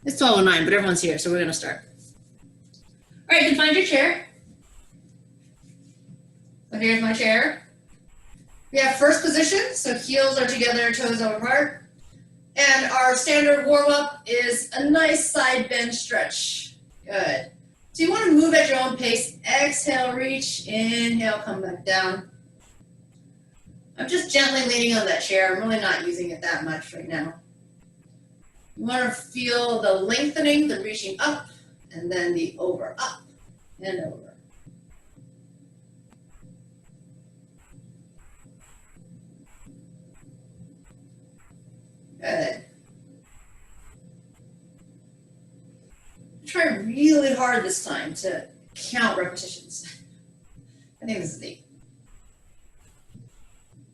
It's 12:09, but everyone's here, so we're going to start. All right, you can find your chair. So here's my chair. We have first position, so heels are together, toes are apart. And our standard warm-up is a nice side bend stretch. Good. So you want to move at your own pace. Exhale, reach. Inhale, come back down. I'm just gently leaning on that chair. I'm really not using it that much right now. You want to feel the lengthening, the reaching up, and then the over, up, and over. Good. Try really hard this time to count repetitions. I think this is neat.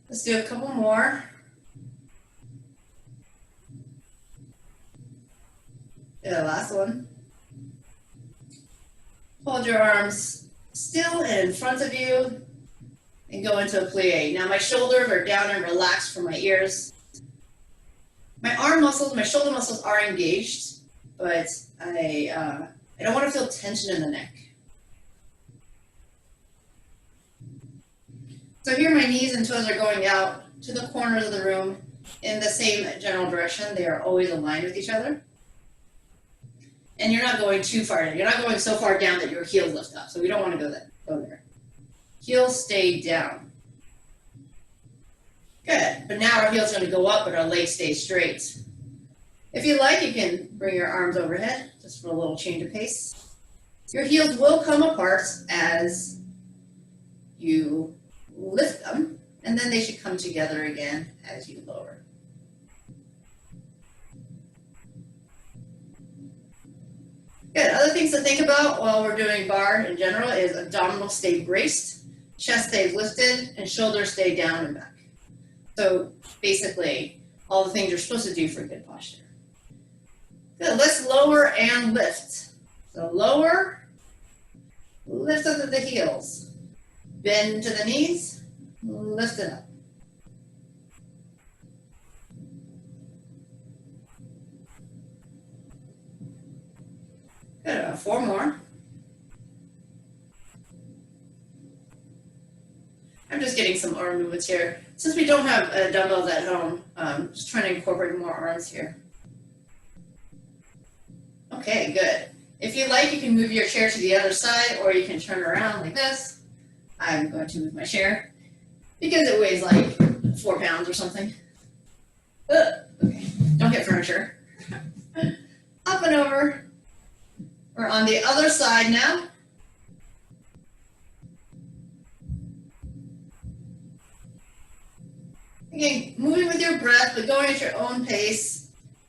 Let's do a couple more. The last one. Hold your arms still and in front of you and go into a plie. Now my shoulders are down and relaxed from my ears. My arm muscles, my shoulder muscles are engaged, but I don't want to feel tension in the neck. So here my knees and toes are going out to the corners of the room in the same general direction. They are always aligned with each other. And you're not going too far in. You're not going so far down that your heels lift up. So we don't want to go there. Heels stay down. Good. But now our heels are going to go up, but our legs stay straight. If you like, you can bring your arms overhead just for a little change of pace. Your heels will come apart as you lift them, and then they should come together again as you lower. Good. Other things to think about while we're doing bar in general is abdominals stay braced, chest stays lifted, and shoulders stay down and back. So basically, all the things you're supposed to do for good posture. Good. Let's lower and lift. So lower, lift up at the heels, bend to the knees, lift it up. Good. 4 more. I'm just getting some arm movements here. Since we don't have dumbbells at home, just trying to incorporate more arms here. Okay, good. If you like, you can move your chair to the other side, or you can turn around like this. I'm going to move my chair because it weighs like 4 pounds or something. Okay, don't hit furniture. Up and over. We're on the other side now. Again, moving with your breath, but going at your own pace.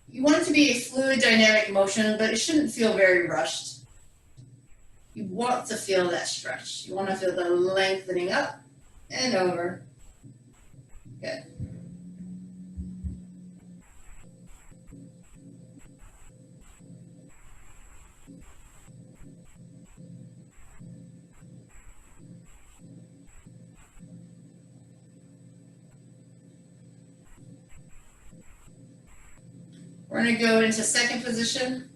You want it to be a fluid, dynamic motion, but it shouldn't feel very rushed. You want to feel that stretch. You want to feel the lengthening up and over. Good. We're going to go into second position.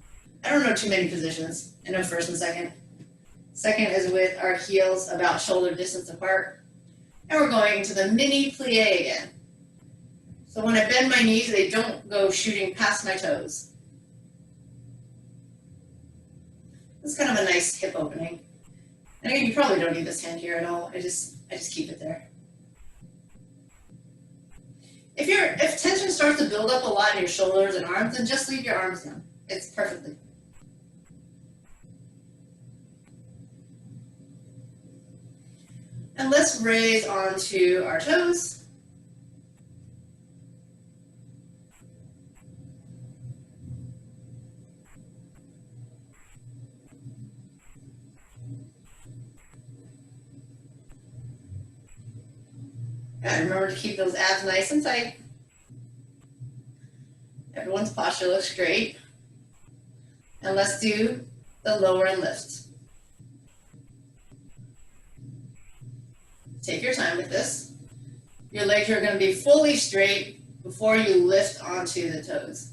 I don't know too many positions. I know first and second. Second is with our heels about shoulder distance apart. And we're going into the mini plie again. So when I bend my knees, they don't go shooting past my toes. This is kind of a nice hip opening. And again, you probably don't need this hand here at all. I just keep it there. If tension starts to build up a lot in your shoulders and arms, then just leave your arms down. It's perfectly. And let's raise onto our toes. And remember to keep those abs nice and tight. Everyone's posture looks great. And let's do the lower and lift. Take your time with this. Your legs are going to be fully straight before you lift onto the toes.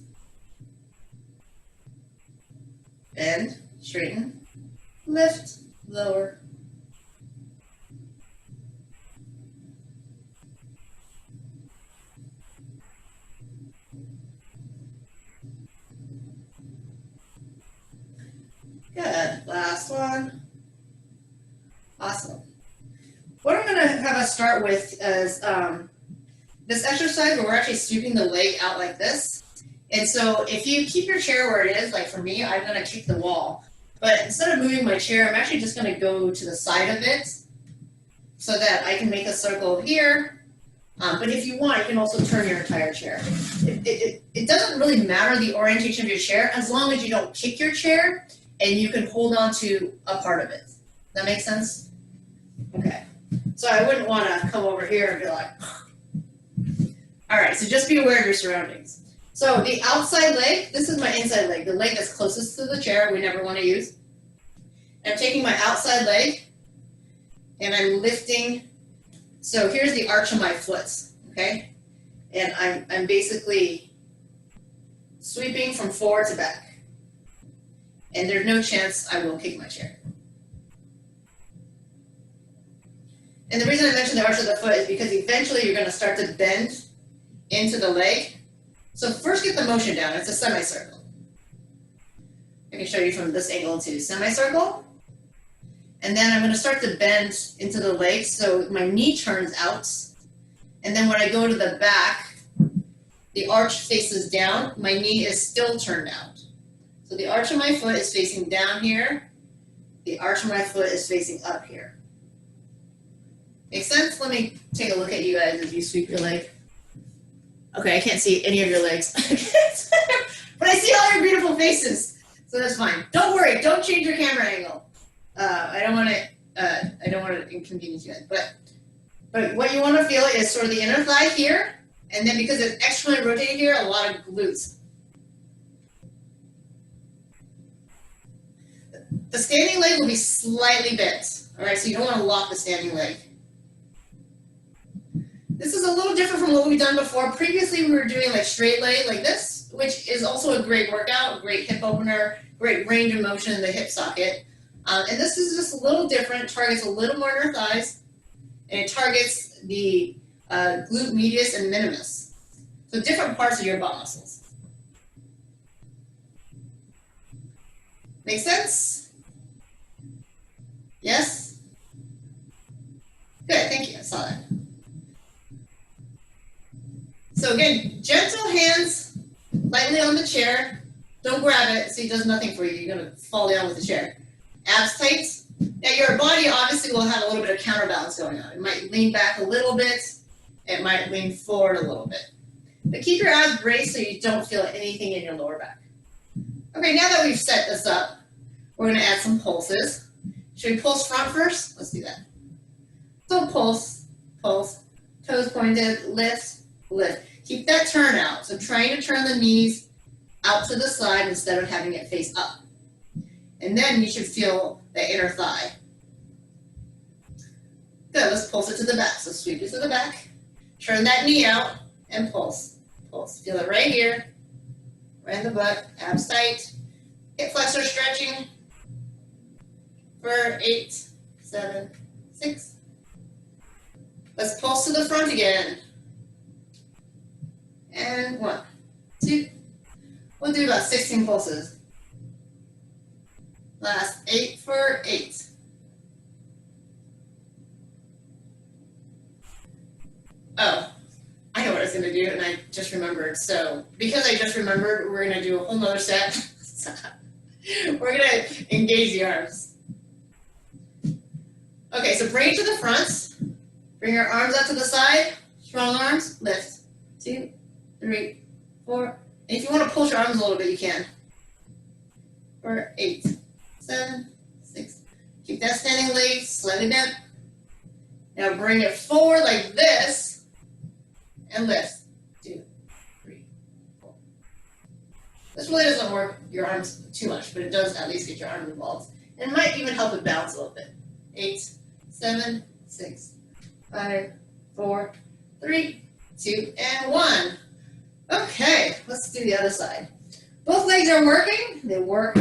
bend, straighten, lift, lower. Good, last one. Awesome. What I'm gonna have us start with is this exercise where we're actually sweeping the leg out like this. And so if you keep your chair where it is, like for me, I'm gonna kick the wall. But instead of moving my chair, I'm actually just gonna go to the side of it so that I can make a circle here. But if you want, you can also turn your entire chair. It doesn't really matter the orientation of your chair as long as you don't kick your chair and you can hold on to a part of it. Does that make sense? Okay. So I wouldn't want to come over here and be like, all right, so just be aware of your surroundings. So the outside leg, this is my inside leg, the leg that's closest to the chair we never want to use. I'm taking my outside leg and I'm lifting. So here's the arch of my foot, okay? And I'm basically sweeping from forward to back. And there's no chance I will kick my chair. And the reason I mentioned the arch of the foot is because eventually you're going to start to bend into the leg. So first get the motion down. It's a semicircle. I can show you from this angle too. Semicircle. And then I'm going to start to bend into the leg so my knee turns out. And then when I go to the back, the arch faces down. My knee is still turned out. So the arch of my foot is facing down here. The arch of my foot is facing up here. Make sense? Let me take a look at you guys as you sweep your leg. Okay, I can't see any of your legs. But I see all your beautiful faces. So that's fine. Don't worry, don't change your camera angle. I don't want to inconvenience you guys. But what you want to feel is sort of the inner thigh here, and then because it's externally rotated here, a lot of glutes. The standing leg will be slightly bent. All right, so you don't want to lock the standing leg. This is a little different from what we've done before. Previously, we were doing like straight leg like this, which is also a great workout, great hip opener, great range of motion in the hip socket. And this is just a little different, targets a little more inner thighs, and it targets the glute medius and minimus. So different parts of your butt muscles. Make sense? Yes? Good, thank you, I saw that. So again, gentle hands lightly on the chair. Don't grab it so it does nothing for you. You're gonna fall down with the chair. Abs tight. Now your body obviously will have a little bit of counterbalance going on. It might lean back a little bit. It might lean forward a little bit. But keep your abs braced so you don't feel anything in your lower back. Okay, now that we've set this up, we're gonna add some pulses. Should we pulse front first? Let's do that. So pulse, pulse, toes pointed, lift, lift. Keep that turn out. So trying to turn the knees out to the side instead of having it face up. And then you should feel the inner thigh. Good, let's pulse it to the back. So sweep it to the back, turn that knee out, and pulse. Pulse. Feel it right here, right in the butt, abs tight. Hip flexor stretching for 8, 7, 6. Let's pulse to the front again. And 1, 2. We'll do about 16 pulses. Last 8 for 8. Oh, I know what I was going to do, and I just remembered. So because I just remembered, we're going to do a whole nother set. We're going to engage the arms. Okay, so bring it to the front. Bring your arms out to the side. Strong arms. Lift. 2, 3, 4. And if you want to push your arms a little bit, you can. For 8, 7, 6. Keep that standing leg slightly bent. Now bring it forward like this and lift. 2, 3, 4. This really doesn't work your arms too much, but it does at least get your arms involved. And it might even help it bounce a little bit. 8, 7, 6, 5, 4, 3, 2, and 1. Okay, let's do the other side. Both legs are working. They work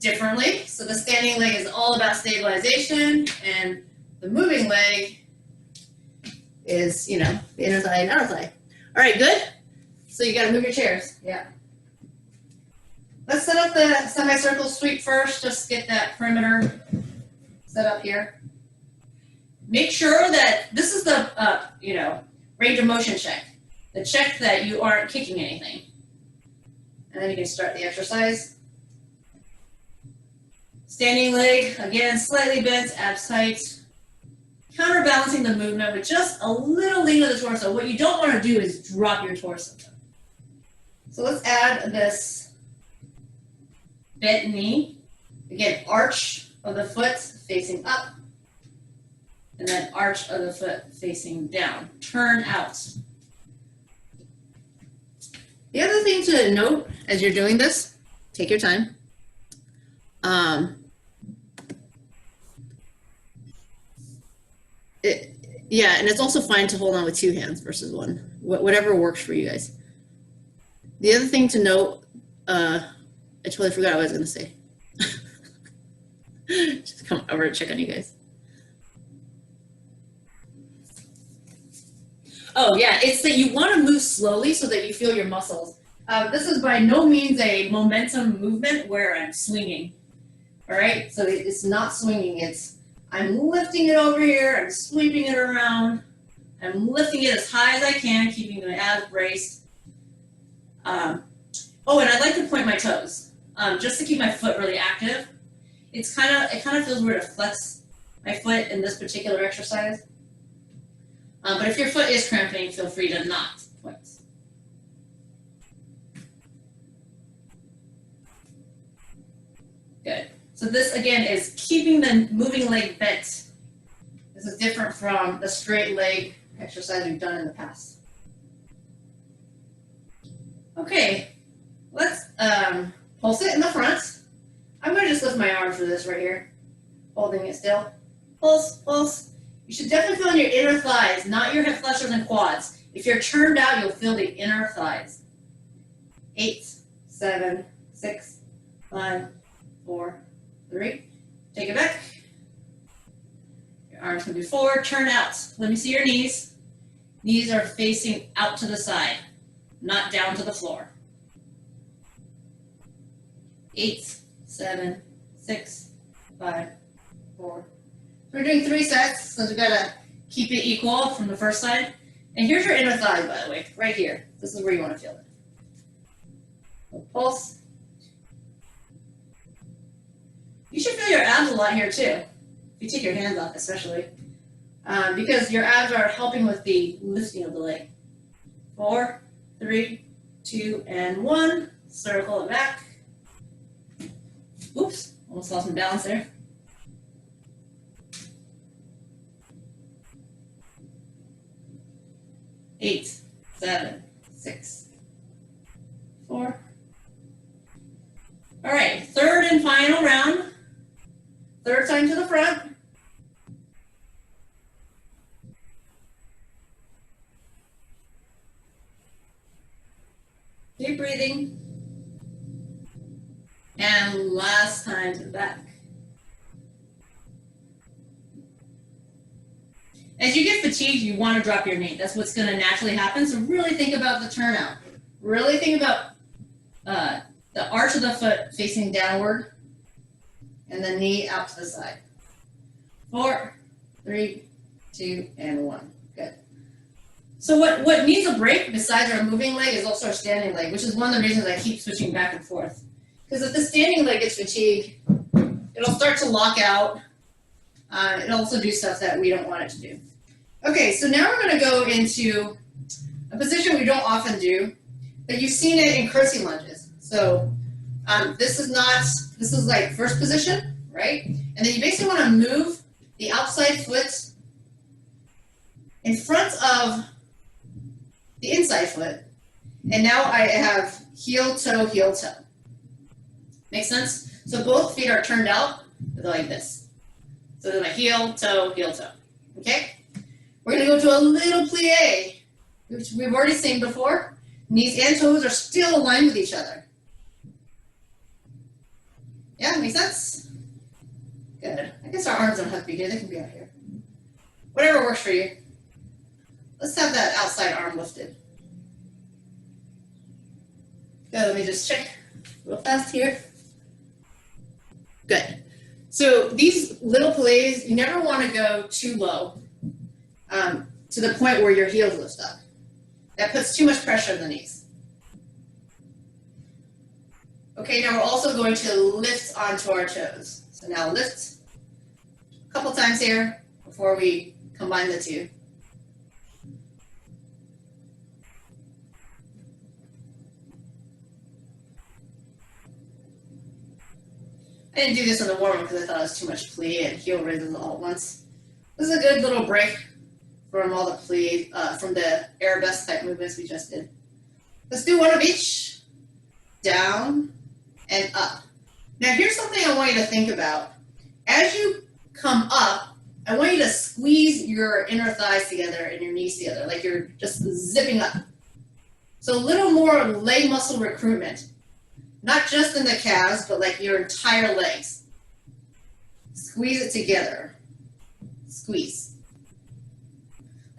differently. So the standing leg is all about stabilization, and the moving leg is, you know, the inner thigh and outer thigh. All right, good? So you gotta move your chairs, yeah. Let's set up the semicircle sweep first, just get that perimeter set up here. Make sure that this is the, you know, range of motion check. The check that you aren't kicking anything. And then you can start the exercise. Standing leg, again, slightly bent, abs tight. Counterbalancing the movement with just a little lean of the torso. What you don't want to do is drop your torso. So let's add this bent knee. Again, arch of the foot facing up. And then arch of the foot facing down. Turn out. The other thing to note as you're doing this, take your time. Yeah, and it's also fine to hold on with two hands versus one, whatever works for you guys. The other thing to note, I totally forgot what I was going to say. Just come over to check on you guys. Oh yeah, it's that you want to move slowly so that you feel your muscles. This is by no means a momentum movement where I'm swinging. All right, so it's not swinging, it's I'm lifting it over here, I'm sweeping it around, I'm lifting it as high as I can, keeping my abs braced. Oh, and I'd like to point my toes, just to keep my foot really active. It kind of feels weird to flex my foot in this particular exercise. But if your foot is cramping, feel free to not point. Good. So this, again, is keeping the moving leg bent. This is different from the straight leg exercise we've done in the past. Okay, let's pulse it in the front. I'm going to just lift my arm for this right here, holding it still. Pulse, pulse. You should definitely feel in your inner thighs, not your hip flexors and quads. If you're turned out, you'll feel the inner thighs. 8, 7, 6, 5, 4, 3. Take it back. Your arms can be forward, turn out. Let me see your knees. Knees are facing out to the side, not down to the floor. 8, 7, 6, 5, 4. We're doing 3 sets, so we've got to keep it equal from the first side. And here's your inner thigh, by the way, right here. This is where you want to feel it. So pulse. You should feel your abs a lot here too, if you take your hands off especially, because your abs are helping with the lifting of the leg. 4, 3, 2, and 1. Circle it back. Oops, almost lost my balance there. 8, 7, 6, 4. All right, third and final round. Third time to the front. Keep breathing. And last time to the back. As you get fatigued, you want to drop your knee. That's what's going to naturally happen. So really think about the turnout. Really think about the arch of the foot facing downward and the knee out to the side. 4, 3, 2, and 1. Good. So what needs a break besides our moving leg is also our standing leg, which is one of the reasons I keep switching back and forth. Because if the standing leg gets fatigued, it'll start to lock out. It'll also do stuff that we don't want it to do. Okay, so now we're going to go into a position we don't often do, but you've seen it in curtsy lunges. So this is like first position, right? And then you basically want to move the outside foot in front of the inside foot. And now I have heel, toe, heel, toe. Make sense? So both feet are turned out, but they're like this. So then my heel, toe, okay? We're gonna go to a little plie, which we've already seen before. Knees and toes are still aligned with each other. Yeah, makes sense? Good. I guess our arms don't have to be here, they can be out here. Whatever works for you. Let's have that outside arm lifted. Good, let me just check real fast here. Good. So these little Pilates, you never want to go too low to the point where your heels lift up. That puts too much pressure on the knees. Okay, now we're also going to lift onto our toes. So now lift a couple times here before we combine the two. I didn't do this on the warm-up because I thought it was too much plie and heel raises all at once. This is a good little break from all the plie, from the arabesque type movements we just did. Let's do one of each. Down and up. Now here's something I want you to think about. As you come up, I want you to squeeze your inner thighs together and your knees together, like you're just zipping up. So a little more leg muscle recruitment. Not just in the calves, but like your entire legs. Squeeze it together. Squeeze.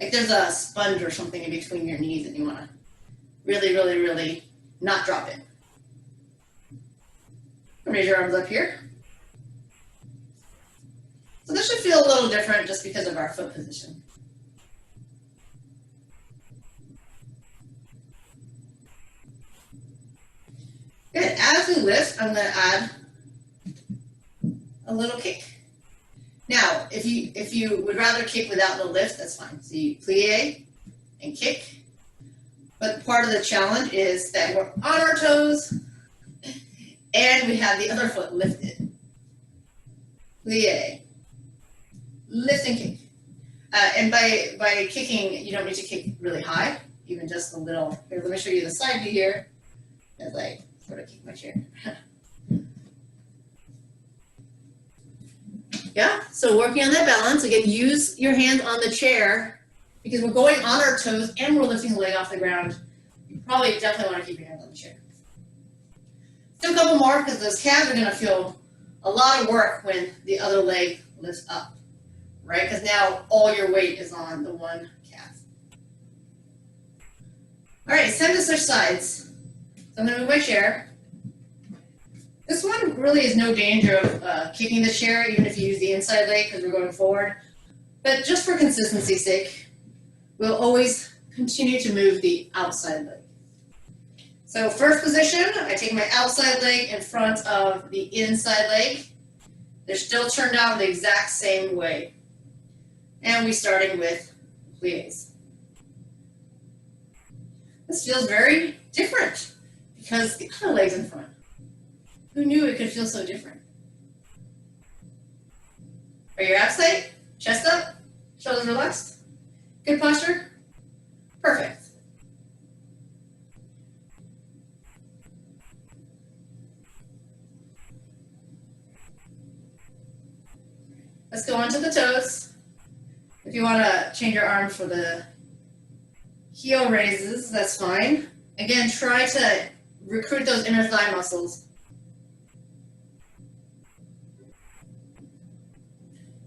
Like there's a sponge or something in between your knees and you want to really, really, really not drop it. Raise your arms up here. So this should feel a little different just because of our foot position. Good. As we lift, I'm going to add a little kick. Now, if you would rather kick without the lift, that's fine. So you plie and kick. But part of the challenge is that we're on our toes and we have the other foot lifted. Plie. Lift and kick. And by kicking, you don't need to kick really high, even just a little. Here, let me show you the side view here as I sort of kick my chair. Yeah, so working on that balance. Again, use your hands on the chair because we're going on our toes and we're lifting the leg off the ground. You probably definitely want to keep your hands on the chair. Do a couple more because those calves are going to feel a lot of work when the other leg lifts up, right? Because now all your weight is on the one calf. All right, it's time to switch sides. So I'm going to move my chair. This one really is no danger of kicking the chair, even if you use the inside leg because we're going forward. But just for consistency's sake, we'll always continue to move the outside leg. So first position, I take my outside leg in front of the inside leg. They're still turned out the exact same way. And we're starting with plies. This feels very different because the other leg's in front. Who knew it could feel so different? Are your abs tight? Chest up? Shoulders relaxed? Good posture? Perfect. Let's go on to the toes. If you want to change your arms for the heel raises, that's fine. Again, try to recruit those inner thigh muscles.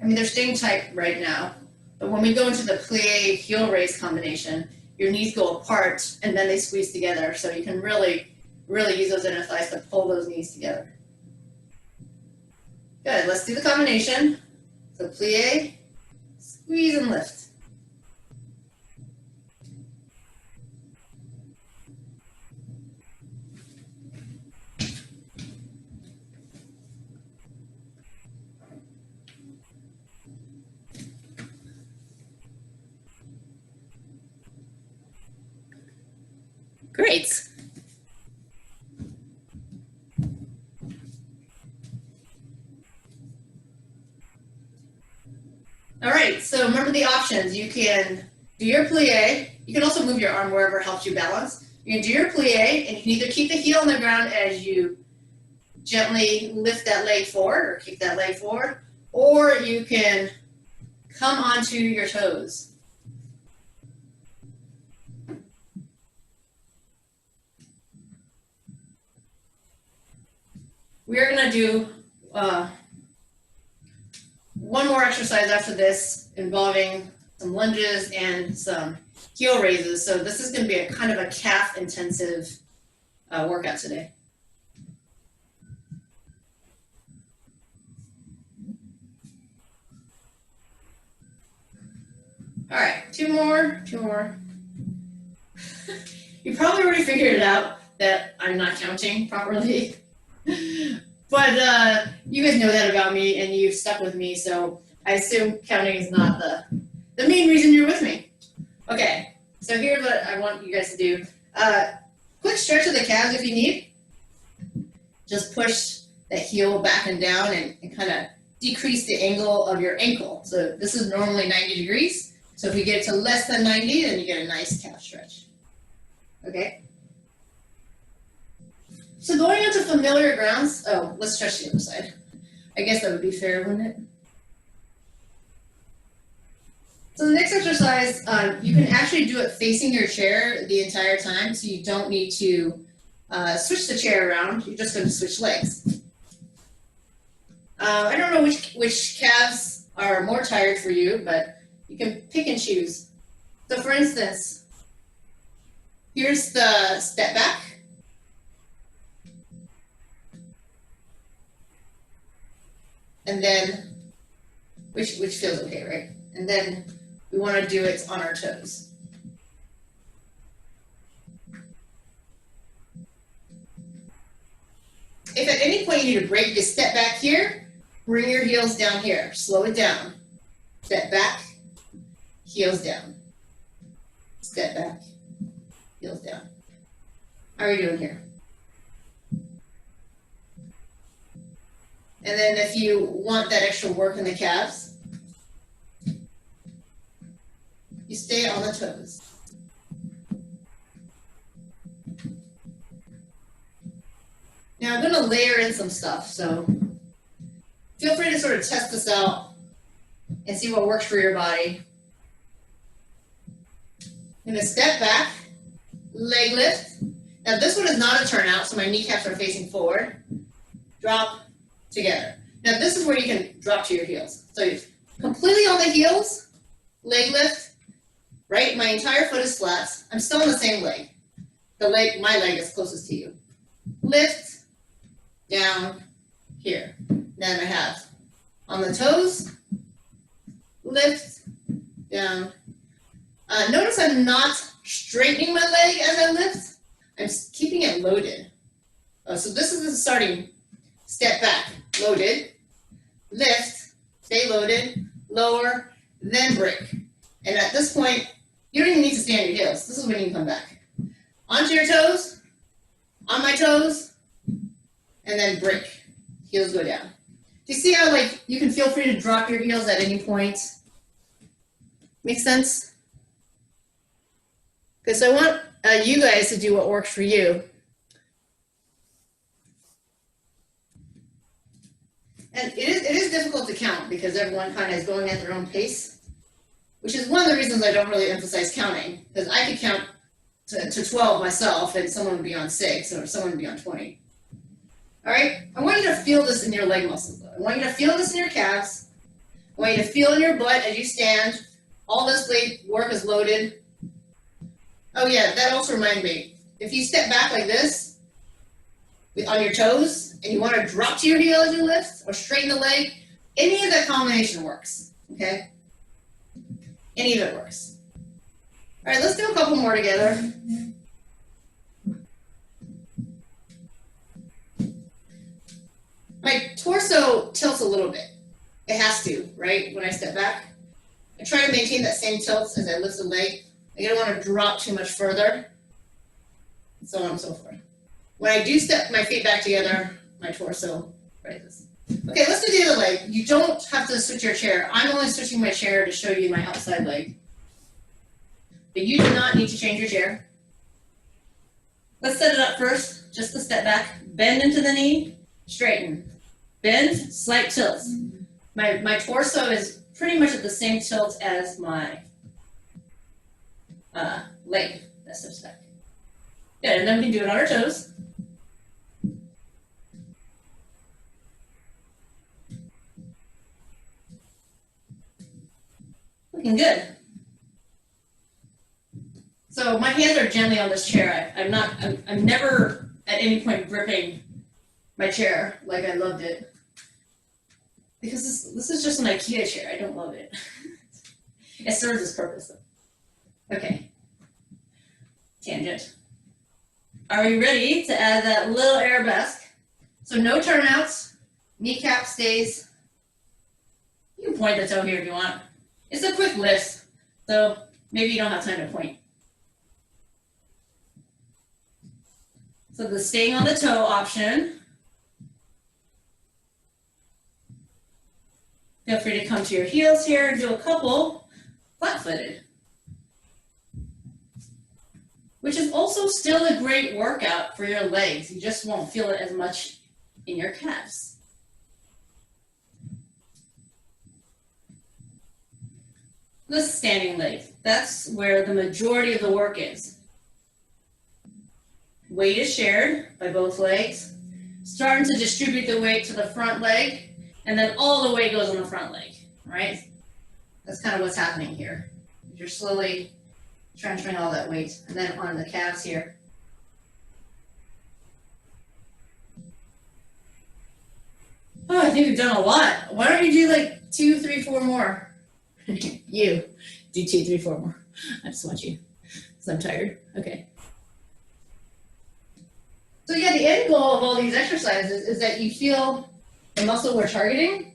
I mean, they're staying tight right now, but when we go into the plie heel raise combination, your knees go apart and then they squeeze together, so you can really, really use those inner thighs to pull those knees together. Good, let's do the combination. So plie, squeeze and lift. Great. All right, so remember the options. You can do your plie. You can also move your arm wherever helps you balance. You can do your plie, and you can either keep the heel on the ground as you gently lift that leg forward or kick that leg forward, or you can come onto your toes. We're going to do one more exercise after this involving some lunges and some heel raises. So this is going to be a kind of a calf intensive workout today. All right, two more. You probably already figured it out that I'm not counting properly. But you guys know that about me and you've stuck with me, so I assume counting is not the main reason you're with me. Okay, so here's what I want you guys to do. Quick stretch of the calves if you need. Just push that heel back and down and kind of decrease the angle of your ankle. So this is normally 90 degrees. So if you get to less than 90, then you get a nice calf stretch. Okay? So going into familiar grounds, oh, let's stretch the other side. I guess that would be fair, wouldn't it? So the next exercise, you can actually do it facing your chair the entire time, so you don't need to switch the chair around. You're just going to switch legs. I don't know which calves are more tired for you, but you can pick and choose. So for instance, here's the step back. And then, which feels okay, right? And then we want to do it on our toes. If at any point you need to break, you step back here, bring your heels down here, slow it down. Step back, heels down. Step back, heels down. How are you doing here? And then if you want that extra work in the calves, you stay on the toes. Now I'm going to layer in some stuff, so feel free to sort of test this out and see what works for your body. I'm going to step back, leg lift. Now this one is not a turnout, so my kneecaps are facing forward. Drop, together. Now this is where you can drop to your heels. So you're completely on the heels, leg lift, right? My entire foot is flat. I'm still on the same leg. My leg is closest to you. Lift, down, here. Then I have on the toes, lift, down. Notice I'm not straightening my leg as I lift. I'm keeping it loaded. So this is the starting. Step back, loaded, lift, stay loaded, lower, then break. And at this point, you don't even need to stay on your heels. This is when you come back. Onto your toes, on my toes, and then break. Heels go down. Do you see how you can feel free to drop your heels at any point? Make sense? Okay, so I want you guys to do what works for you. And it is difficult to count because everyone kind of is going at their own pace, which is one of the reasons I don't really emphasize counting, because I could count to 12 myself and someone would be on 6 or someone would be on 20. All right, I want you to feel this in your leg muscles though. I want you to feel this in your calves. I want you to feel in your butt as you stand. All this leg work is loaded. Oh yeah, that also reminds me, if you step back like this, on your toes, and you want to drop to your heel as you lift, or straighten the leg, any of that combination works, okay? Any of it works. All right, let's do a couple more together. My torso tilts a little bit. It has to, right, when I step back. I try to maintain that same tilt as I lift the leg. I don't want to drop too much further, and so on and so forth. When I do step my feet back together, my torso raises. Okay, let's do the other leg. You don't have to switch your chair. I'm only switching my chair to show you my outside leg. But you do not need to change your chair. Let's set it up first. Just a step back. Bend into the knee, straighten. Bend, slight tilt. My torso is pretty much at the same tilt as my leg that steps back. Good, and then we can do it on our toes. Looking good. So my hands are gently on this chair. I'm never at any point gripping my chair like I loved it. Because this is just an IKEA chair. I don't love it. It serves its purpose though. Okay. Tangent. Are you ready to add that little arabesque? So no turnouts, kneecap stays. You can point the toe here if you want. It's a quick lift, so maybe you don't have time to point. So the staying on the toe option. Feel free to come to your heels here and do a couple flat-footed. Which is also still a great workout for your legs. You just won't feel it as much in your calves. The standing leg. That's where the majority of the work is. Weight is shared by both legs. Starting to distribute the weight to the front leg, and then all the weight goes on the front leg, right? That's kind of what's happening here. You're slowly transferring all that weight, and then on the calves here. Oh, I think we've done a lot. Why don't you do like 2, 3, 4 more? You do 2, 3, 4 more. I just want you, because I'm tired. Okay. So yeah, the end goal of all these exercises is that you feel the muscle we're targeting.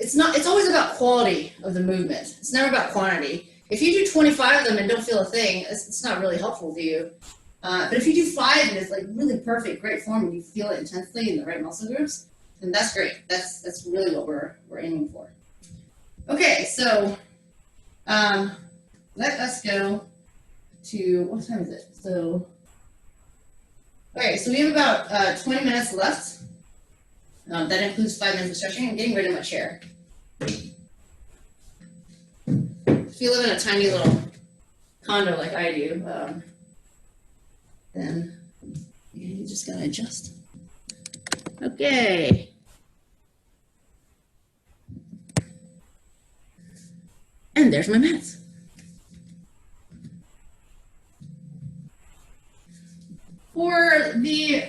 It's always about quality of the movement. It's never about quantity. If you do 25 of them and don't feel a thing, it's not really helpful to you. But if you do 5 and it's like really perfect, great form, and you feel it intensely in the right muscle groups, then that's great. That's really what we're aiming for. Okay, so let us go to, what time is it? So, okay, so we have about 20 minutes left. That includes 5 minutes of stretching. I'm getting rid of my chair. If you live in a tiny little condo like I do, then you just gotta adjust. Okay. And there's my mats. For the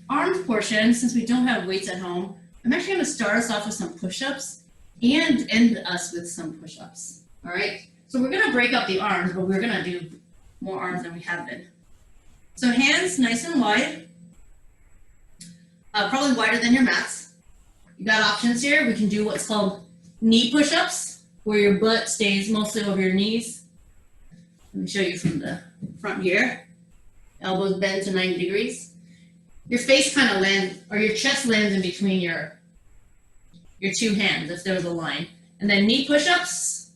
arms portion, since we don't have weights at home, I'm actually going to start us off with some push-ups and end us with some push-ups. All right. So we're going to break up the arms, but we're going to do more arms than we have been. So hands nice and wide, probably wider than your mats. You got options here. We can do what's called knee push-ups, where your butt stays mostly over your knees. Let me show you from the front here. Elbows bend to 90 degrees. Your face kind of lands, or your chest lands in between your 2 hands, if there was a line. And then knee push-ups.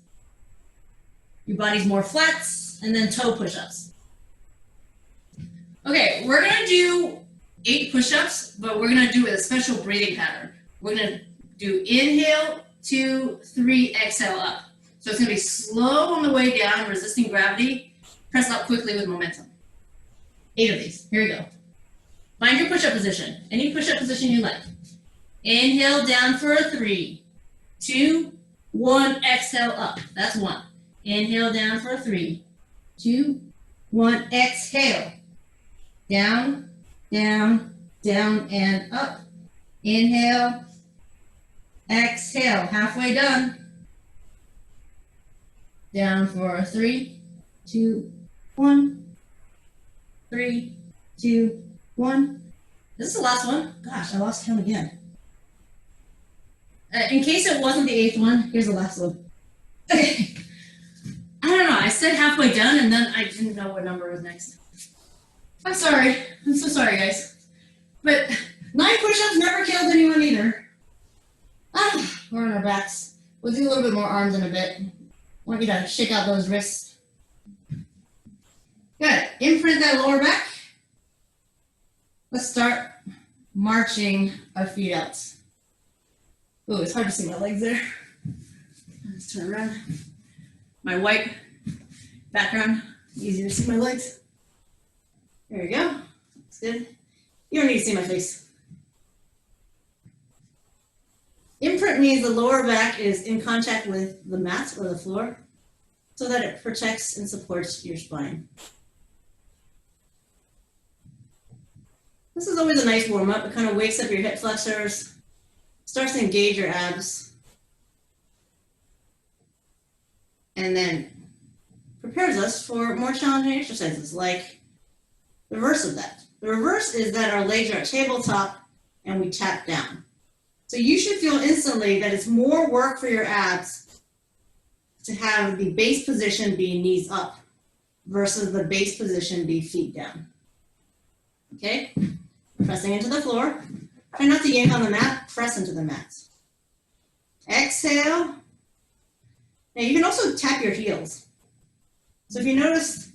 Your body's more flat, and then toe push-ups. Okay, we're gonna do 8 push-ups, but we're gonna do it with a special breathing pattern. We're gonna do inhale, 2, 3, exhale up. So it's gonna be slow on the way down, resisting gravity. Press up quickly with momentum. 8 of these. Here we go. Find your push-up position. Any push-up position you like. Inhale down for a 3, 2, 1. Exhale up. That's 1. Inhale down for a 3, 2, 1. Exhale. Down, down, down, and up. Inhale. Exhale. Halfway done. Down for a 3, 2, 1. 3, 2, 1. This is the last one. Gosh, I lost count again. In case it wasn't the 8th one, here's the last one. Okay. I don't know. I said halfway done, and then I didn't know what number was next. I'm sorry. I'm so sorry, guys. But 9 push-ups never killed anyone either. We're on our backs. We'll do a little bit more arms in a bit. I want you to shake out those wrists. Good. Imprint that lower back. Let's start marching our feet out. Oh, it's hard to see my legs there. Let's turn around. My white background, easier to see my legs. There we go. That's good. You don't need to see my face. Imprint means the lower back is in contact with the mat or the floor so that it protects and supports your spine. This is always a nice warm-up. It kind of wakes up your hip flexors, starts to engage your abs, and then prepares us for more challenging exercises like the reverse of that. The reverse is that our legs are at tabletop and we tap down. So you should feel instantly that it's more work for your abs to have the base position be knees up versus the base position be feet down. Okay? Pressing into the floor. Try not to yank on the mat, press into the mat. Exhale. Now you can also tap your heels. So if you notice,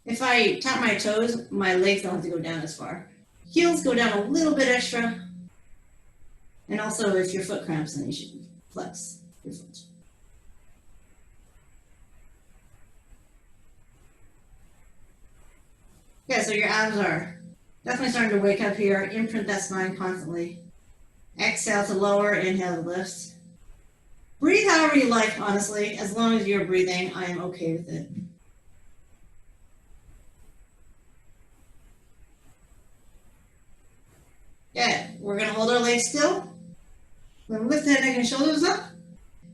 if I tap my toes, my legs don't have to go down as far. Heels go down a little bit extra. And also if your foot cramps, then you should flex your foot. Yeah, so your abs are definitely starting to wake up here. Imprint that spine constantly. Exhale to lower, inhale to lift. Breathe however you like, honestly. As long as you're breathing, I am okay with it. Yeah, we're gonna hold our legs still. We're gonna lift the head, neck, and shoulders up.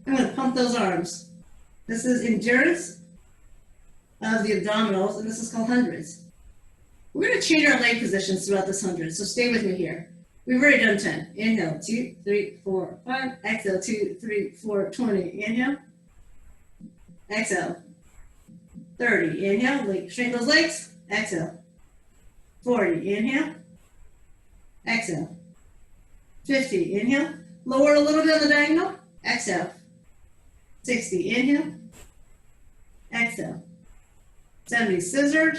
I'm gonna pump those arms. This is endurance of the abdominals, and this is called hundreds. We're going to change our leg positions throughout this 100, so stay with me here. We've already done 10. Inhale, 2, 3, 4, 5. Exhale, 2, 3, 4, 20. Inhale. Exhale. 30. Inhale, straighten those legs. Exhale. 40. Inhale. Exhale. 50. Inhale. Lower a little bit on the diagonal. Exhale. 60. Inhale. Exhale. 70. Scissored.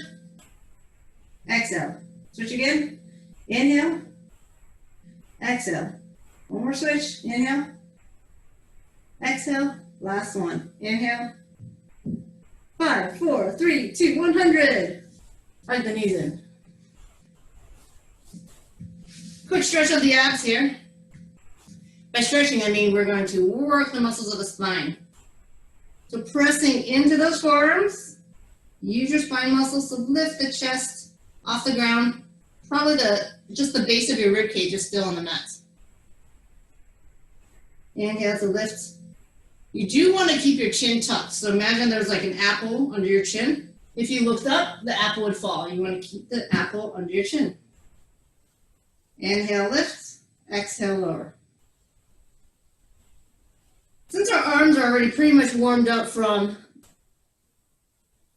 Exhale. Switch again. Inhale. Exhale. One more switch. Inhale. Exhale. Last one. Inhale. 5, 4, 3, 2, 100. Plug the knees in. Quick stretch of the abs here. By stretching, I mean we're going to work the muscles of the spine. So pressing into those forearms, use your spine muscles to lift the chest off the ground. Probably just the base of your rib cage is still on the mat. Inhale to lift. You do want to keep your chin tucked. So imagine there's like an apple under your chin. If you looked up, the apple would fall. You want to keep the apple under your chin. Inhale, lift. Exhale, lower. Since our arms are already pretty much warmed up from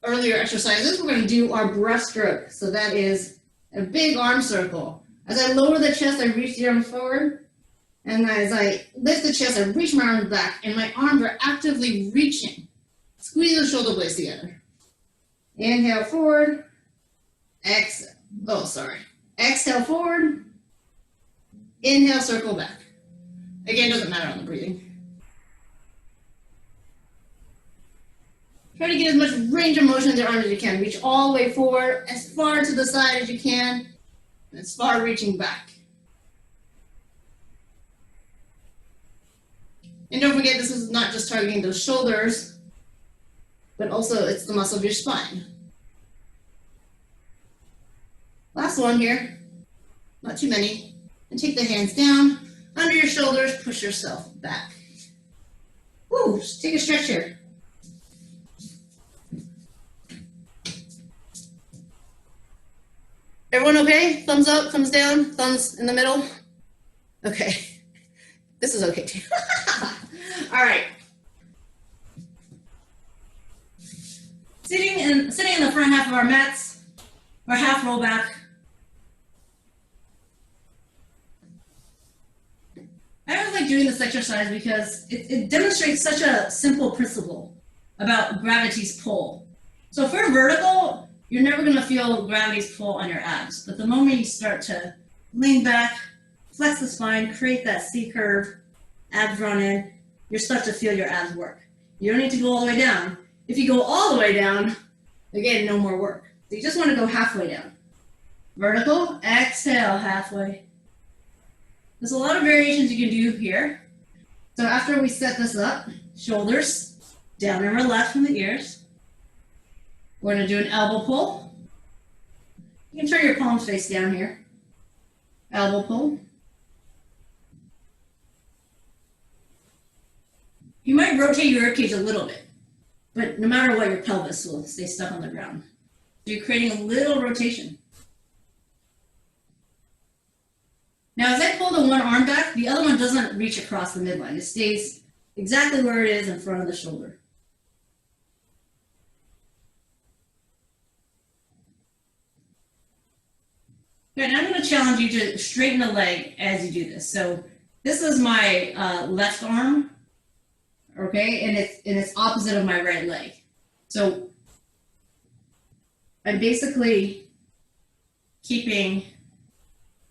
earlier exercises, we're going to do our breaststroke. So that is a big arm circle. As I lower the chest, I reach the arms forward. And as I lift the chest, I reach my arms back, and my arms are actively reaching. Squeeze the shoulder blades together. Inhale forward. Exhale. Oh, sorry. Exhale forward. Inhale, circle back. Again, doesn't matter on the breathing. Try to get as much range of motion in the arms as you can. Reach all the way forward, as far to the side as you can, and as far reaching back. And don't forget, this is not just targeting those shoulders, but also it's the muscle of your spine. Last one here, not too many. And take the hands down, under your shoulders, push yourself back. Woo, just take a stretch here. Everyone okay? Thumbs up, thumbs down, thumbs in the middle? Okay. This is okay too. All right. Sitting in the front half of our mats, or half roll back. I always like doing this exercise because it demonstrates such a simple principle about gravity's pull. So if we're vertical, you're never going to feel gravity's pull on your abs. But the moment you start to lean back, flex the spine, create that C curve, abs run in, you'll start to feel your abs work. You don't need to go all the way down. If you go all the way down, again, no more work. So you just want to go halfway down. Vertical, exhale, halfway. There's a lot of variations you can do here. So after we set this up, shoulders down and relaxed from the ears. We're going to do an elbow pull. You can turn your palms face down here. Elbow pull. You might rotate your ribcage a little bit, but no matter what, your pelvis will stay stuck on the ground. So you're creating a little rotation. Now, as I pull the one arm back, the other one doesn't reach across the midline. It stays exactly where it is in front of the shoulder. Good, now I'm going to challenge you to straighten the leg as you do this. So this is my left arm, okay, and it's opposite of my right leg. So I'm basically keeping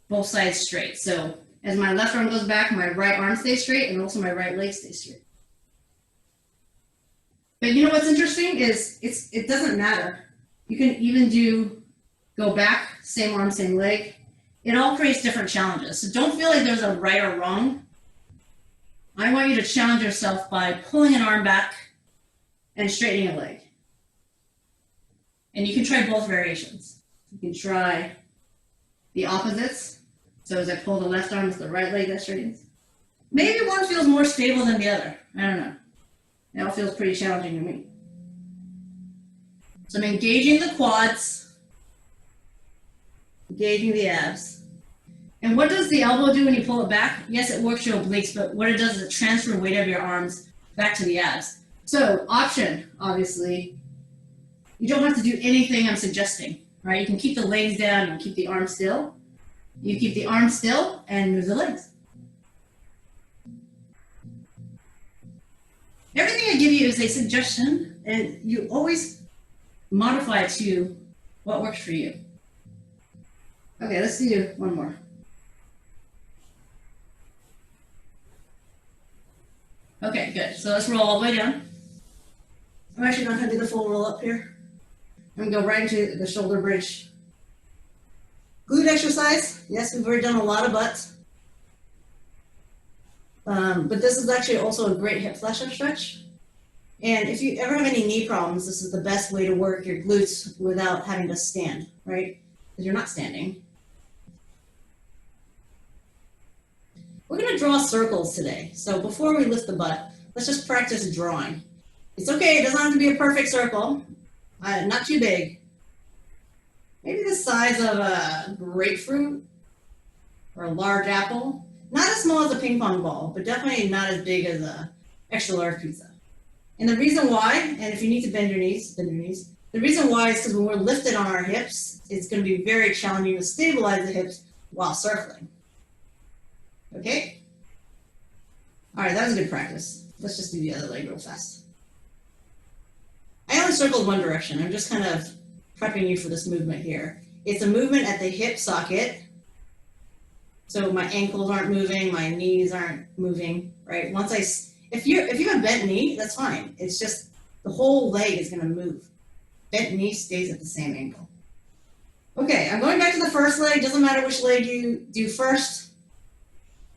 both sides straight. So as my left arm goes back, my right arm stays straight, and also my right leg stays straight. But you know what's interesting is it doesn't matter. You can even go back, same arm, same leg. It all creates different challenges. So don't feel like there's a right or wrong. I want you to challenge yourself by pulling an arm back and straightening a leg. And you can try both variations. You can try the opposites. So as I pull the left arm, it's the right leg that straightens. Maybe one feels more stable than the other. I don't know. It all feels pretty challenging to me. So I'm engaging the quads, engaging the abs. And what does the elbow do when you pull it back? Yes, it works your obliques, but what it does is it transfers weight of your arms back to the abs. So option, obviously, you don't have to do anything I'm suggesting, right? You can keep the legs down, you can keep the arms still. You keep the arms still and move the legs. Everything I give you is a suggestion, and you always modify it to what works for you. Okay, let's do one more. Okay, good. So let's roll all the way down. I'm actually not going to do the full roll up here. I'm going to go right into the shoulder bridge. Glute exercise. Yes, we've already done a lot of butts. But this is actually also a great hip flexor stretch. And if you ever have any knee problems, this is the best way to work your glutes without having to stand, right? Because you're not standing. We're going to draw circles today. So before we lift the butt, let's just practice drawing. It's okay, it doesn't have to be a perfect circle. Not too big. Maybe the size of a grapefruit or a large apple. Not as small as a ping pong ball, but definitely not as big as a extra large pizza. And the reason why, and if you need to bend your knees, bend your knees. The reason why is because when we're lifted on our hips, it's going to be very challenging to stabilize the hips while circling. Okay? All right, that was a good practice. Let's just do the other leg real fast. I only circled one direction. I'm just kind of prepping you for this movement here. It's a movement at the hip socket. So my ankles aren't moving, my knees aren't moving, right? If you have bent knee, that's fine. It's just the whole leg is going to move. Bent knee stays at the same angle. Okay, I'm going back to the first leg. Doesn't matter which leg you do first.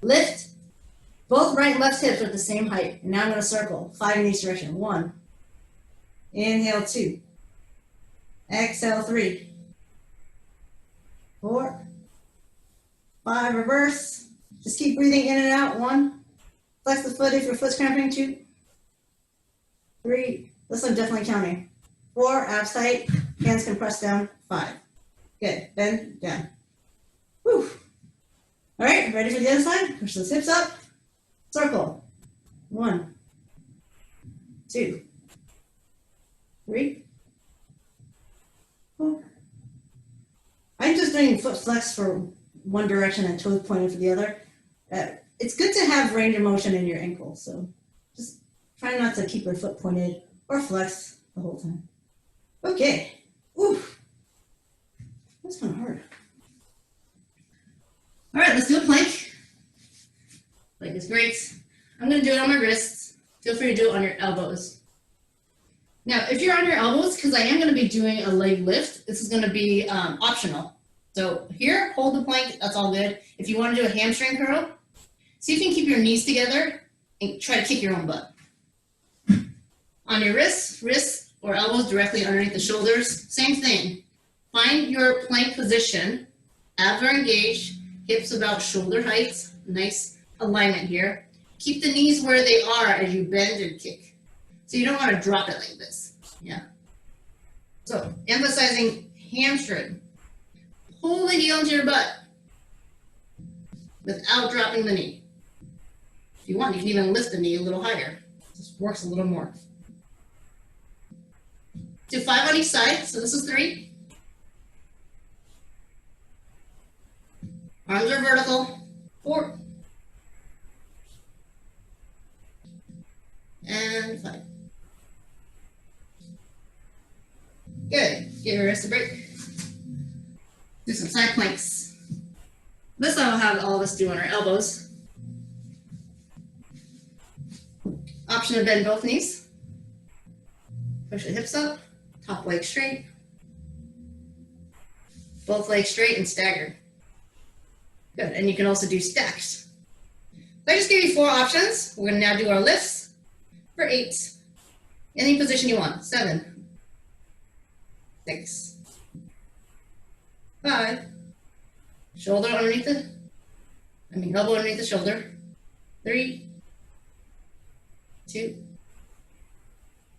Lift. Both right and left hips are at the same height. And now I'm going to circle 5 in each direction. 1. Inhale 2. Exhale 3. 4. 5, reverse. Just keep breathing in and out. 1. Flex the foot if your foot's cramping. 2. 3. This I'm definitely counting. 4, abs tight. Hands can press down. 5. Good. Bend down. Whew. All right, ready for the other side? Push those hips up. Circle. 1, 2, 3, 4. I'm just doing foot flex for one direction and toes pointing for the other. It's good to have range of motion in your ankle, so just try not to keep your foot pointed or flex the whole time. Okay. Oof. That's kind of hard. All right, let's do a plank. Plank is great. I'm going to do it on my wrists. Feel free to do it on your elbows. Now, if you're on your elbows, because I am going to be doing a leg lift, this is going to be optional. So here, hold the plank. That's all good. If you want to do a hamstring curl, see if you can keep your knees together and try to kick your own butt. On your wrists or elbows directly underneath the shoulders, same thing. Find your plank position, abs are engaged, hips about shoulder height, nice alignment here. Keep the knees where they are as you bend and kick. So you don't want to drop it like this, yeah. So emphasizing hamstring. Pull the heel into your butt without dropping the knee. If you want, you can even lift the knee a little higher. This works a little more. Do 5 on each side, so this is 3. Arms are vertical, 4. And 5. Good, give your wrist a break. Do some side planks. This I will have all of us do on our elbows. Option to bend both knees. Push the hips up, top leg straight. Both legs straight and staggered. Good, and you can also do stacks. So I just gave you 4 options. We're gonna now do our lifts for 8. Any position you want, 7, 6, 5, shoulder underneath elbow underneath the shoulder, 3, 2,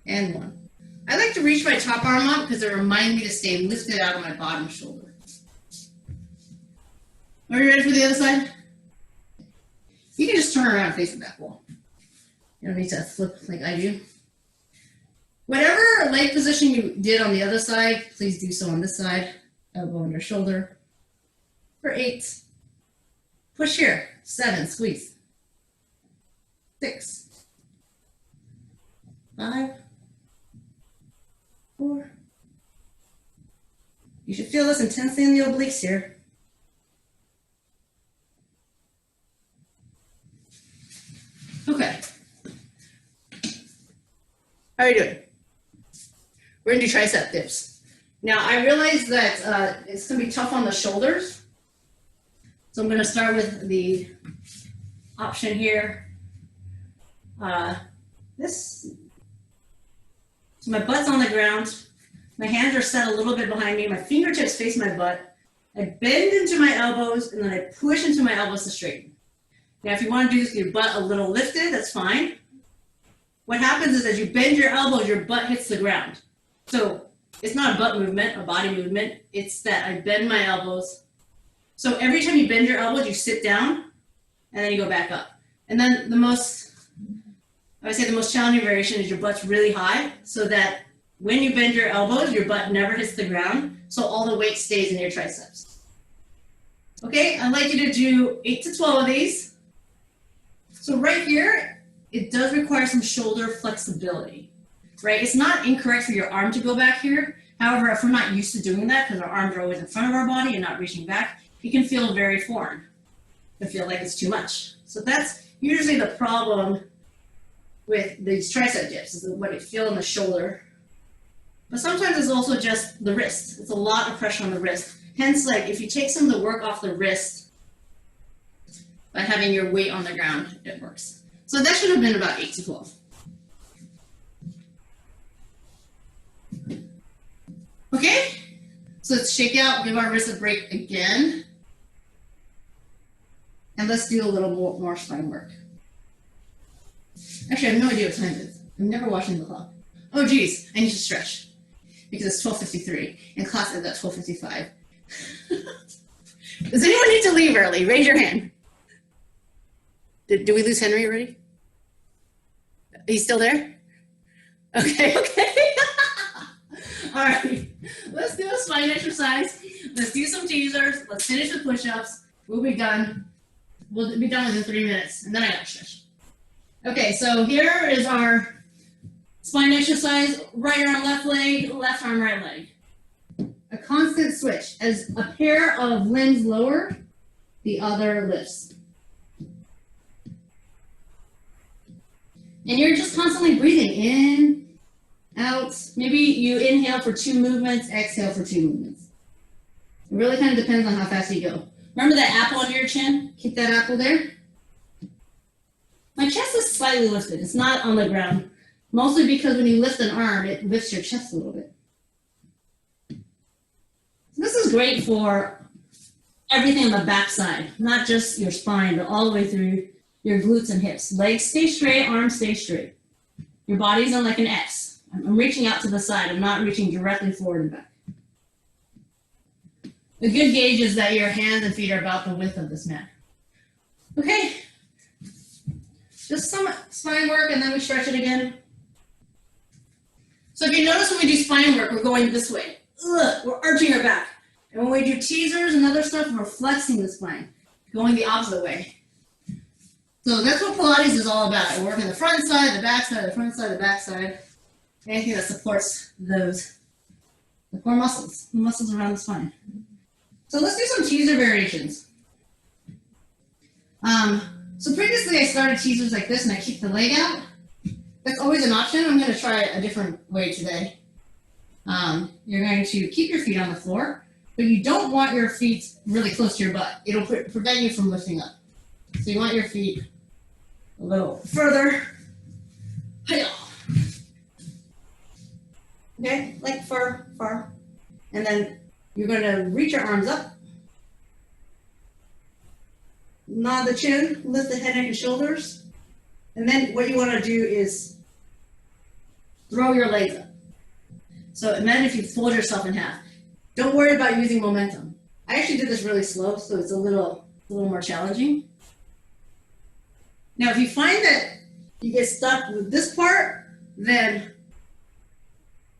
and 1. I like to reach my top arm up because it reminds me to stay lifted out of my bottom shoulder. Are you ready for the other side? You can just turn around and face the back wall. You don't need to flip like I do. Whatever leg position you did on the other side, please do so on this side. Elbow under shoulder. For 8. Push here. 7, squeeze. 6, 5, 4. You should feel this intensely in the obliques here. Okay. How are you doing? We're gonna do tricep dips. Now I realize that it's gonna be tough on the shoulders. So I'm gonna start with the option here. So my butt's on the ground. My hands are set a little bit behind me. My fingertips face my butt. I bend into my elbows and then I push into my elbows to straighten. Now, if you want to do this with your butt a little lifted, that's fine. What happens is as you bend your elbows, your butt hits the ground. So it's not a butt movement, a body movement. It's that I bend my elbows. So every time you bend your elbows, you sit down and then you go back up. And then the most challenging variation is your butt's really high so that when you bend your elbows, your butt never hits the ground. So all the weight stays in your triceps. Okay, I'd like you to do 8 to 12 of these. So right here, it does require some shoulder flexibility, right? It's not incorrect for your arm to go back here. However, if we're not used to doing that because our arms are always in front of our body and not reaching back, it can feel very foreign. It can feel like it's too much. So that's usually the problem with these tricep dips, is what it feels in the shoulder. But sometimes it's also just the wrist. It's a lot of pressure on the wrist. Hence, like if you take some of the work off the wrist by having your weight on the ground, it works. So that should have been about 8 to 12. Okay, so let's shake out, give our wrist a break again. And let's do a little more spine work. Actually, I have no idea what time it is. I'm never watching the clock. Oh geez, I need to stretch because it's 12:53 and class is at 12:55. Does anyone need to leave early? Raise your hand. Did we lose Henry already? He's still there? Okay. All right, let's do a spine exercise. Let's do some teasers. Let's finish the push-ups. We'll be done. We'll be done within 3 minutes, and then I got to stretch. Okay, so here is our spine exercise. Right arm, left leg, left arm, right leg. A constant switch. As a pair of limbs lower, the other lifts. And you're just constantly breathing in, out. Maybe you inhale for 2 movements, exhale for 2 movements. It really kind of depends on how fast you go. Remember that apple under your chin? Keep that apple there. My chest is slightly lifted. It's not on the ground. Mostly because when you lift an arm, it lifts your chest a little bit. This is great for everything on the back side, not just your spine, but all the way through your glutes and hips. Legs stay straight, arms stay straight. Your body's on like an S. I'm reaching out to the side. I'm not reaching directly forward and back. A good gauge is that your hands and feet are about the width of this mat. Okay. Just some spine work and then we stretch it again. So if you notice when we do spine work, we're going this way. Ugh, we're arching our back. And when we do teasers and other stuff, we're flexing the spine, going the opposite way. So that's what Pilates is all about. We're working the front side, the back side, the front side, the back side. Anything that supports those, the core muscles, the muscles around the spine. So let's do some teaser variations. So previously I started teasers like this and I keep the leg out. That's always an option. I'm going to try a different way today. You're going to keep your feet on the floor, but you don't want your feet really close to your butt. It'll prevent you from lifting up. So you want your feet a little further. Okay, like far. And then you're going to reach your arms up. Nod the chin, lift the head, neck, and shoulders. And then what you want to do is throw your legs up. So imagine if you fold yourself in half. Don't worry about using momentum. I actually did this really slow, so it's a little more challenging. Now, if you find that you get stuck with this part, then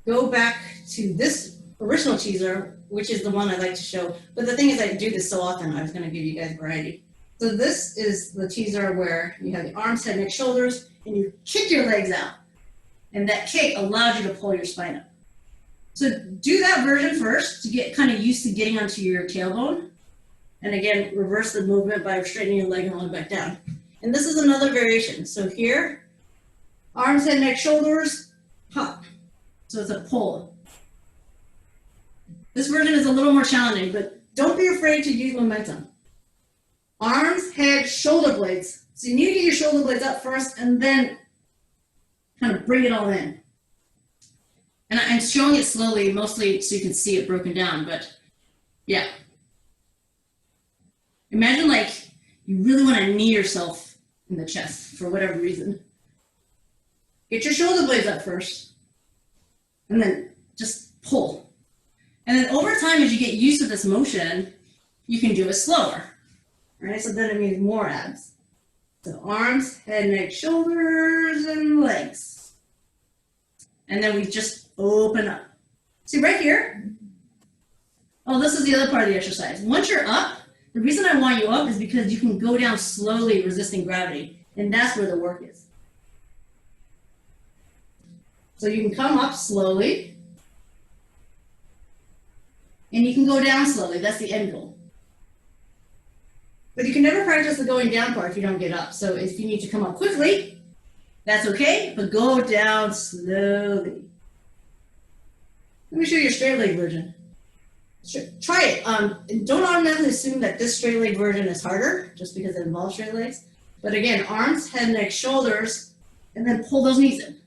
go back to this original teaser, which is the one I like to show. But the thing is, I do this so often, I was going to give you guys variety. So this is the teaser where you have the arms, head, neck, shoulders, and you kick your legs out. And that kick allows you to pull your spine up. So do that version first to get kind of used to getting onto your tailbone. And again, reverse the movement by straightening your leg and rolling back down. And this is another variation. So here, arms, head, neck, shoulders, pop. So it's a pull. This version is a little more challenging, but don't be afraid to use momentum. Arms, head, shoulder blades. So you need to get your shoulder blades up first and then kind of bring it all in. And I'm showing it slowly, mostly so you can see it broken down, but yeah. Imagine like you really want to knee yourself in the chest for whatever reason. Get your shoulder blades up first and then just pull. And then over time, as you get used to this motion, you can do it slower. Right? So then it means more abs. So arms, head, neck, shoulders, and legs. And then we just open up. See right here? Oh, this is the other part of the exercise. Once you're up, the reason I want you up is because you can go down slowly resisting gravity. And that's where the work is. So you can come up slowly. And you can go down slowly. That's the end goal. But you can never practice the going down part if you don't get up. So if you need to come up quickly, that's okay, but go down slowly. Let me show you a straight leg version. Try it. And don't automatically assume that this straight leg version is harder, just because it involves straight legs. But again, arms, head, neck, shoulders, and then pull those knees in.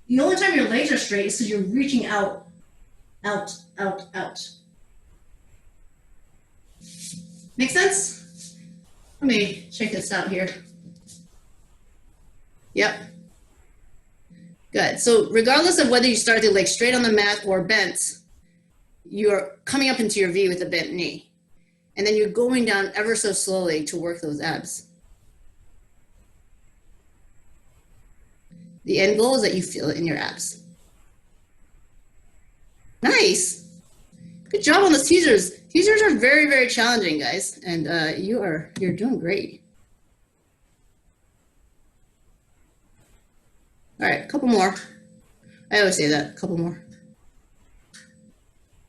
The only time your legs are straight is because you're reaching out, out, out, out. Make sense? Let me check this out here. Yep. Good. So regardless of whether you start the leg straight on the mat or bent, you're coming up into your V with a bent knee. And then you're going down ever so slowly to work those abs. The end goal is that you feel it in your abs. Nice. Good job on those teasers. Teasers are very, very challenging, guys, and you're doing great. All right, a couple more. I always say that, a couple more.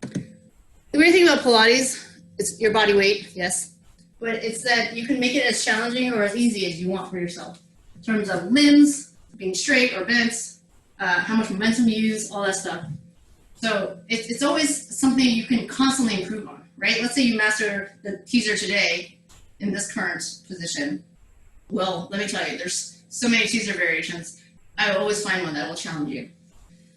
The great thing about Pilates is your body weight, yes, but it's that you can make it as challenging or as easy as you want for yourself in terms of limbs, being straight or bent, how much momentum you use, all that stuff. So it's always something you can constantly improve on, right? Let's say you master the teaser today in this current position. well, let me tell you, there's so many teaser variations. I will always find one that will challenge you.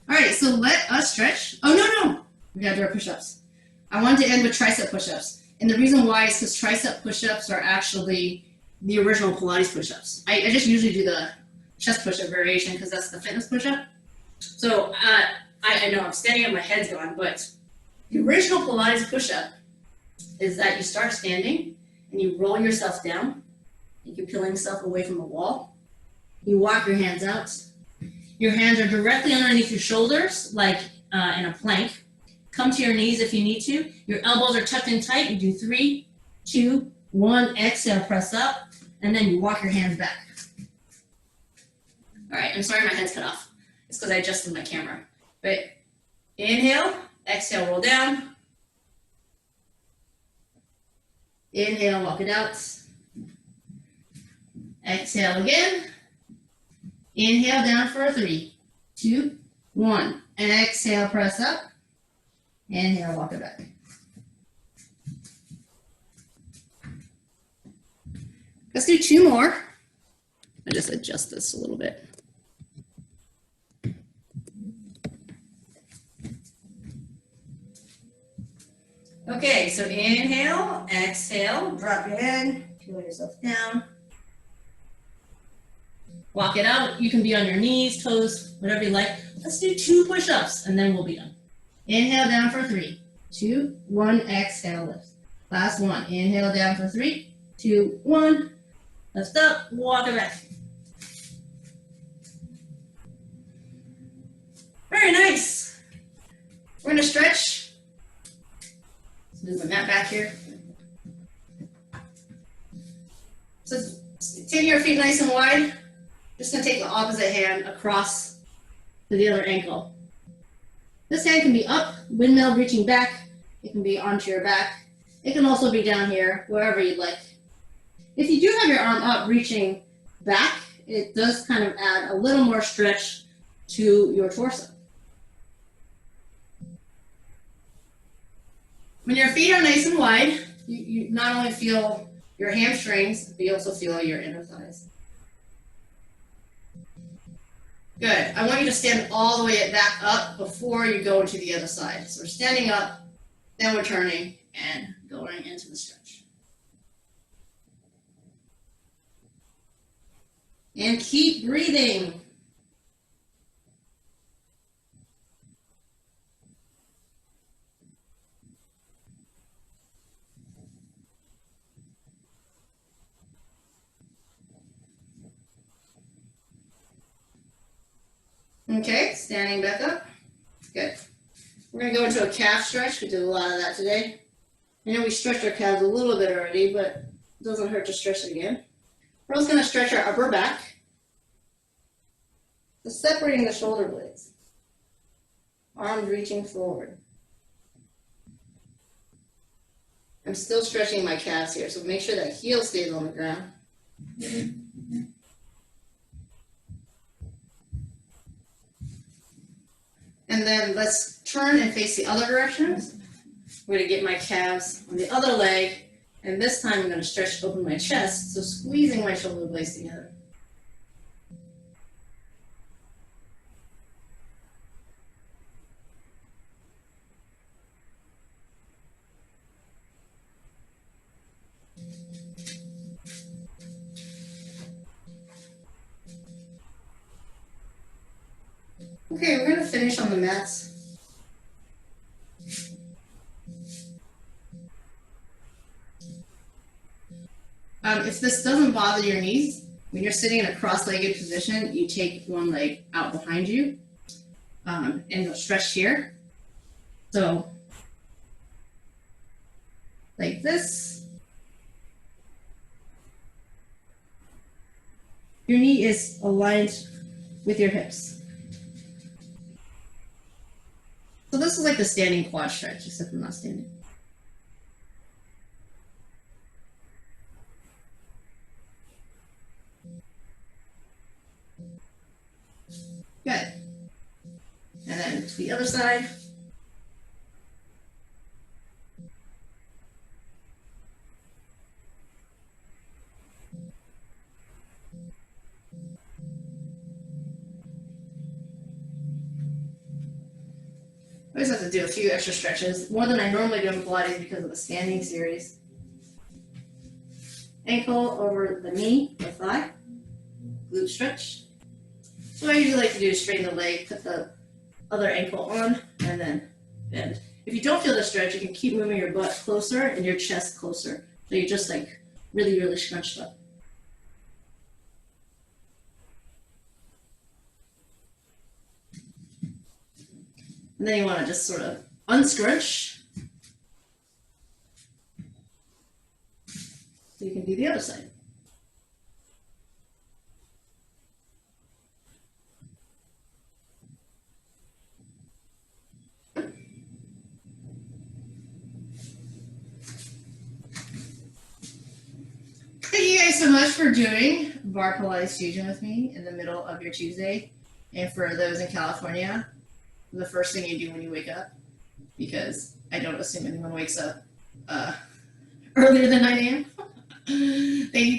All right, so let us stretch. Oh, no. We gotta do our push-ups. I wanted to end with tricep push-ups. And the reason why is because tricep push-ups are actually the original Pilates push-ups. I just usually do the chest push-up variation because that's the fitness push-up. So I know I'm standing up, my head's gone, but the original Pilates push-up is that you start standing and you roll yourself down. You're peeling yourself away from the wall. You walk your hands out. Your hands are directly underneath your shoulders, like in a plank. Come to your knees if you need to. Your elbows are tucked in tight. You do 3, 2, 1, exhale, press up, and then you walk your hands back. All right, I'm sorry my head's cut off. It's because I adjusted my camera. But inhale, exhale, roll down. Inhale, walk it out. Exhale again. Inhale down for 3, 2, 1. Exhale, press up. Inhale, walk it back. Let's do 2 more. I just adjust this a little bit. Okay, so inhale, exhale, drop your head, peel yourself down. Walk it out. You can be on your knees, toes, whatever you like. Let's do 2 push-ups and then we'll be done. Inhale down for 3, 2, 1, exhale, lift. Last one. Inhale down for 3, 2, 1. Lift up, walk it back. Very nice. We're gonna stretch. Let's move my mat back here. So take your feet nice and wide. Just gonna take the opposite hand across to the other ankle. This hand can be up, windmill reaching back. It can be onto your back. It can also be down here, wherever you'd like. If you do have your arm up reaching back, it does kind of add a little more stretch to your torso. When your feet are nice and wide, you not only feel your hamstrings, but you also feel your inner thighs. Good. I want you to stand all the way back up before you go into the other side. So we're standing up, then we're turning and going into the stretch. And keep breathing. Okay, standing back up. Good. We're going to go into a calf stretch. We did a lot of that today. I know we stretched our calves a little bit already, but it doesn't hurt to stretch it again. We're also going to stretch our upper back. So separating the shoulder blades. Arms reaching forward. I'm still stretching my calves here, so make sure that heel stays on the ground. And then let's turn and face the other direction. I'm going to get my calves on the other leg, and this time I'm going to stretch open my chest, so squeezing my shoulder blades together. Okay, we're going to finish on the mats. If this doesn't bother your knees, when you're sitting in a cross-legged position, you take one leg out behind you and you'll stretch here. So, like this. Your knee is aligned with your hips. So this is like the standing quad stretch, except I'm not standing. Good. And then to the other side. I always have to do a few extra stretches, more than I normally do in Pilates because of the standing series. Ankle over the knee or thigh, glute stretch. So what I usually like to do is straighten the leg, put the other ankle on, and then bend. If you don't feel the stretch, you can keep moving your butt closer and your chest closer. So you're just like really, really scrunched up. And then you want to just sort of unscrunch. So you can do the other side. Thank you guys so much for doing Barre Pilates Fusion with me in the middle of your Tuesday. And for those in California, the first thing you do when you wake up, because I don't assume anyone wakes up earlier than 9 a.m. Thank you.